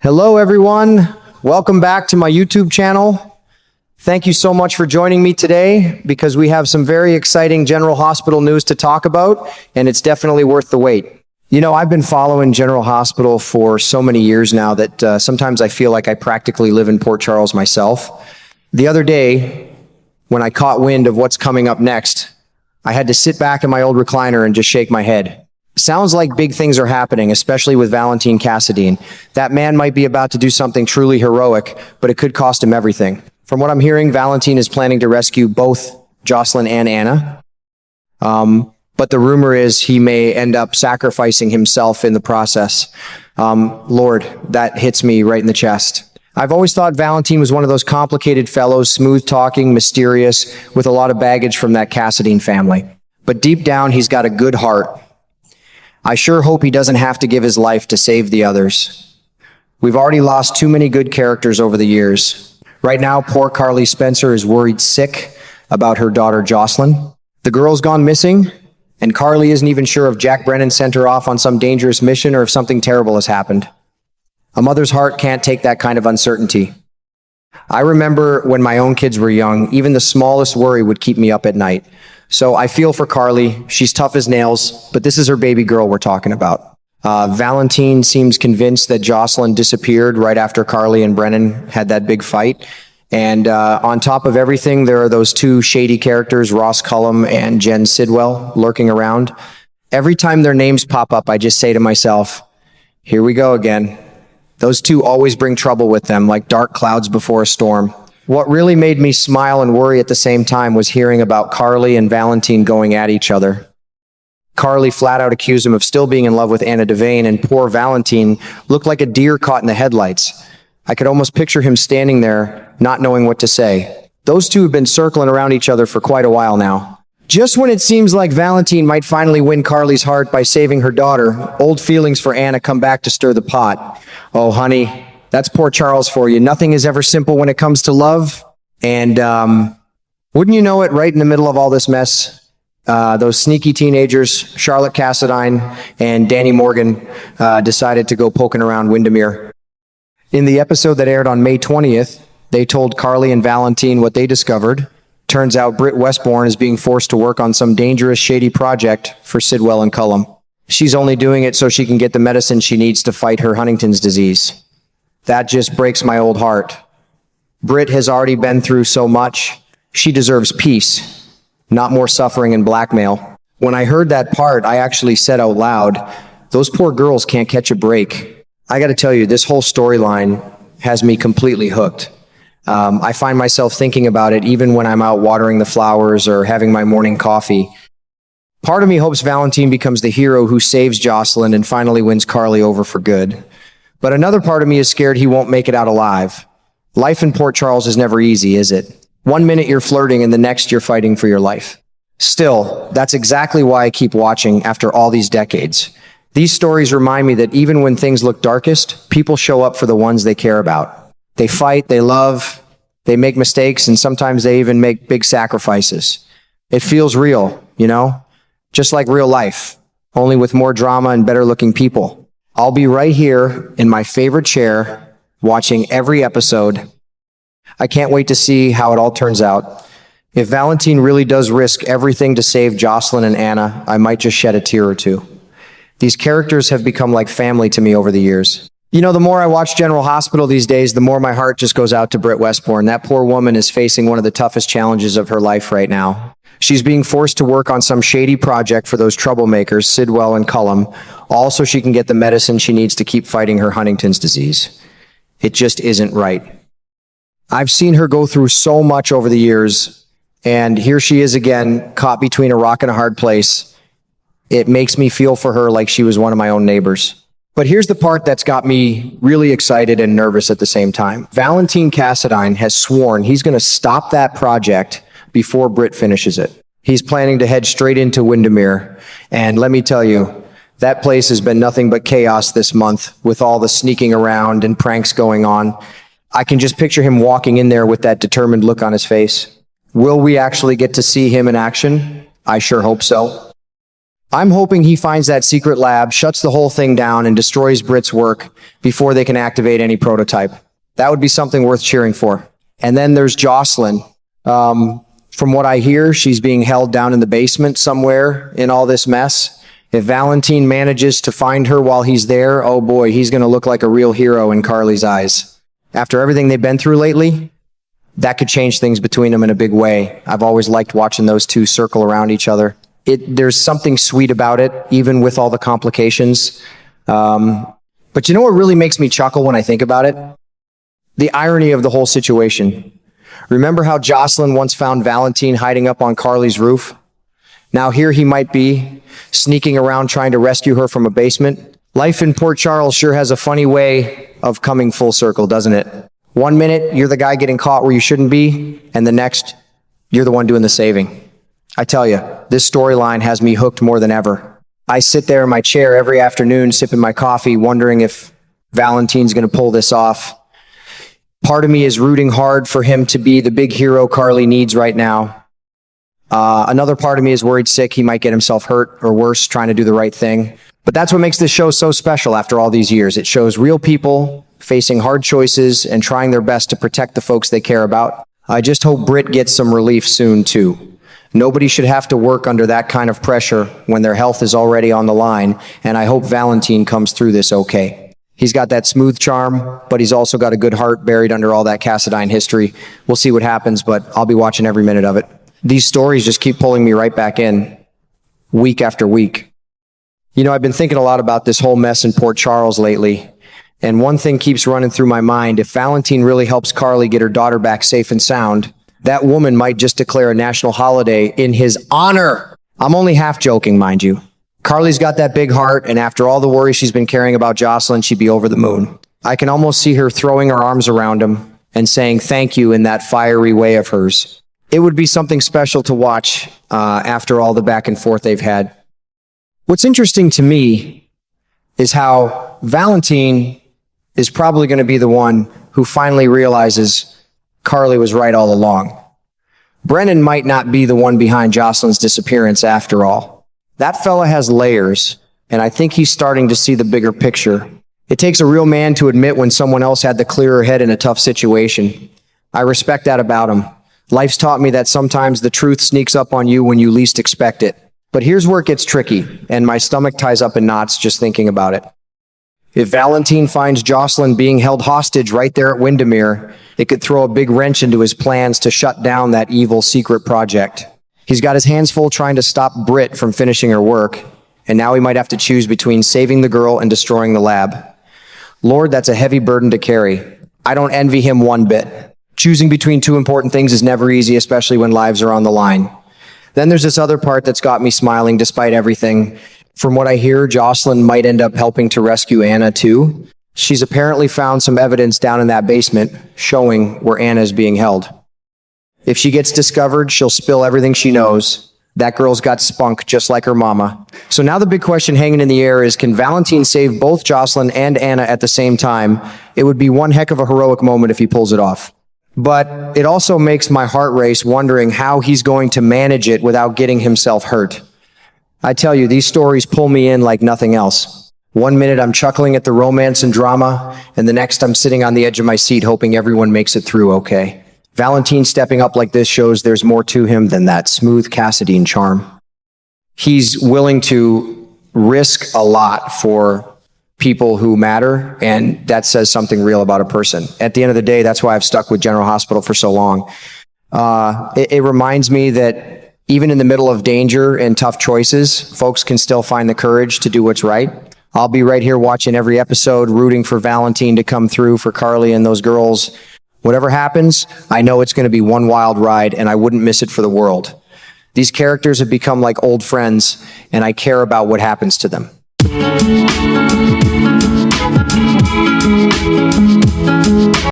Hello, everyone. Welcome back to my YouTube channel. Thank you so much for joining me today because we have some very exciting General Hospital news to talk about, and it's definitely worth the wait. You know, I've been following General Hospital for so many years now that sometimes I feel like I practically live in Port Charles myself. The other day, when I caught wind of what's coming up next, I had to sit back in my old recliner and just shake my head. Sounds like big things are happening, especially with Valentine Cassadine. That man might be about to do something truly heroic, but it could cost him everything. From what I'm hearing, Valentine is planning to rescue both Jocelyn and Anna. But the rumor is he may end up sacrificing himself in the process. Lord, that hits me right in the chest. I've always thought Valentine was one of those complicated fellows, smooth-talking, mysterious, with a lot of baggage from that Cassadine family. But deep down, he's got a good heart. I sure hope he doesn't have to give his life to save the others. We've already lost too many good characters over the years. Right now, poor Carly Spencer is worried sick about her daughter Jocelyn. The girl's gone missing, and Carly isn't even sure if Jack Brennan sent her off on some dangerous mission or if something terrible has happened. A mother's heart can't take that kind of uncertainty. I remember when my own kids were young, even the smallest worry would keep me up at night. So I feel for Carly. She's tough as nails, but this is her baby girl we're talking about. Valentine seems convinced that Jocelyn disappeared right after Carly and Brennan had that big fight. And on top of everything, there are those two shady characters, Ross Cullum and Jen Sidwell, lurking around. Every time their names pop up, I just say to myself, here we go again. Those two always bring trouble with them, like dark clouds before a storm. What really made me smile and worry at the same time was hearing about Carly and Valentine going at each other. Carly flat out accused him of still being in love with Anna Devane, and poor Valentine looked like a deer caught in the headlights. I could almost picture him standing there, not knowing what to say. Those two have been circling around each other for quite a while now. Just when it seems like Valentine might finally win Carly's heart by saving her daughter, old feelings for Anna come back to stir the pot. Oh, honey, that's poor Charles for you. Nothing is ever simple when it comes to love. And wouldn't you know it, right in the middle of all this mess, those sneaky teenagers, Charlotte Cassadine and Danny Morgan, decided to go poking around Windermere. In the episode that aired on May 20th, they told Carly and Valentine what they discovered. Turns out Britt Westbourne is being forced to work on some dangerous, shady project for Sidwell and Cullum. She's only doing it so she can get the medicine she needs to fight her Huntington's disease. That just breaks my old heart. Britt has already been through so much. She deserves peace, not more suffering and blackmail. When I heard that part, I actually said out loud, those poor girls can't catch a break. I gotta tell you, this whole storyline has me completely hooked. I find myself thinking about it even when I'm out watering the flowers or having my morning coffee. Part of me hopes Valentine becomes the hero who saves Jocelyn and finally wins Carly over for good. But another part of me is scared he won't make it out alive. Life in Port Charles is never easy, is it? One minute you're flirting and the next you're fighting for your life. Still, that's exactly why I keep watching after all these decades. These stories remind me that even when things look darkest, people show up for the ones they care about. They fight, they love, they make mistakes, and sometimes they even make big sacrifices. It feels real, you know? Just like real life, only with more drama and better looking people. I'll be right here in my favorite chair, watching every episode. I can't wait to see how it all turns out. If Valentine really does risk everything to save Jocelyn and Anna, I might just shed a tear or two. These characters have become like family to me over the years. You know, the more I watch General Hospital these days, the more my heart just goes out to Britt Westbourne. That poor woman is facing one of the toughest challenges of her life right now. She's being forced to work on some shady project for those troublemakers, Sidwell and Cullum, all so she can get the medicine she needs to keep fighting her Huntington's disease. It just isn't right. I've seen her go through so much over the years, and here she is again, caught between a rock and a hard place. It makes me feel for her like she was one of my own neighbors. But here's the part that's got me really excited and nervous at the same time. Valentine Cassadine has sworn he's going to stop that project before Britt finishes it. He's planning to head straight into Windermere. And let me tell you, that place has been nothing but chaos this month with all the sneaking around and pranks going on. I can just picture him walking in there with that determined look on his face. Will we actually get to see him in action? I sure hope so. I'm hoping he finds that secret lab, shuts the whole thing down, and destroys Britt's work before they can activate any prototype. That would be something worth cheering for. And then there's Jocelyn. From what I hear, she's being held down in the basement somewhere in all this mess. If Valentine manages to find her while he's there, oh boy, he's going to look like a real hero in Carly's eyes. After everything they've been through lately, that could change things between them in a big way. I've always liked watching those two circle around each other. There's something sweet about it, even with all the complications. But you know what really makes me chuckle when I think about it? The irony of the whole situation. Remember how Jocelyn once found Valentine hiding up on Carly's roof? Now here he might be, sneaking around trying to rescue her from a basement. Life in Port Charles sure has a funny way of coming full circle, doesn't it? One minute, you're the guy getting caught where you shouldn't be, and the next, you're the one doing the saving. I tell you, this storyline has me hooked more than ever. I sit there in my chair every afternoon sipping my coffee, wondering if Valentine's going to pull this off. Part of me is rooting hard for him to be the big hero Carly needs right now. Another part of me is worried sick he might get himself hurt or worse trying to do the right thing. But that's what makes this show so special after all these years. It shows real people facing hard choices and trying their best to protect the folks they care about. I just hope Britt gets some relief soon too. Nobody should have to work under that kind of pressure when their health is already on the line, and I hope Valentine comes through this okay. He's got that smooth charm, but he's also got a good heart buried under all that Cassadine history. We'll see what happens, but I'll be watching every minute of it. These stories just keep pulling me right back in, week after week. You know, I've been thinking a lot about this whole mess in Port Charles lately, and one thing keeps running through my mind. If Valentine really helps Carly get her daughter back safe and sound, that woman might just declare a national holiday in his honor. I'm only half joking, mind you. Carly's got that big heart, and after all the worry she's been carrying about Jocelyn, she'd be over the moon. I can almost see her throwing her arms around him and saying thank you in that fiery way of hers. It would be something special to watch after all the back and forth they've had. What's interesting to me is how Valentine is probably going to be the one who finally realizes Carly was right all along. Brennan might not be the one behind Jocelyn's disappearance after all. That fella has layers, and I think he's starting to see the bigger picture. It takes a real man to admit when someone else had the clearer head in a tough situation. I respect that about him. Life's taught me that sometimes the truth sneaks up on you when you least expect it. But here's where it gets tricky, and my stomach ties up in knots just thinking about it. If Valentine finds Jocelyn being held hostage right there at Windermere, it could throw a big wrench into his plans to shut down that evil secret project. He's got his hands full trying to stop Britt from finishing her work, and now he might have to choose between saving the girl and destroying the lab. Lord, that's a heavy burden to carry. I don't envy him one bit. Choosing between two important things is never easy, especially when lives are on the line. Then there's this other part that's got me smiling despite everything. From what I hear, Jocelyn might end up helping to rescue Anna too. She's apparently found some evidence down in that basement showing where Anna is being held. If she gets discovered, she'll spill everything she knows. That girl's got spunk just like her mama. So now the big question hanging in the air is, can Valentine save both Jocelyn and Anna at the same time? It would be one heck of a heroic moment if he pulls it off. But it also makes my heart race wondering how he's going to manage it without getting himself hurt. I tell you, these stories pull me in like nothing else. One minute I'm chuckling at the romance and drama, and the next I'm sitting on the edge of my seat hoping everyone makes it through okay. Valentine stepping up like this shows there's more to him than that smooth Cassadine charm. He's willing to risk a lot for people who matter, and that says something real about a person. At the end of the day, that's why I've stuck with General Hospital for so long. It reminds me that even in the middle of danger and tough choices, folks can still find the courage to do what's right. I'll be right here watching every episode, rooting for Valentine to come through for Carly and those girls. Whatever happens, I know it's going to be one wild ride, and I wouldn't miss it for the world. These characters have become like old friends, and I care about what happens to them.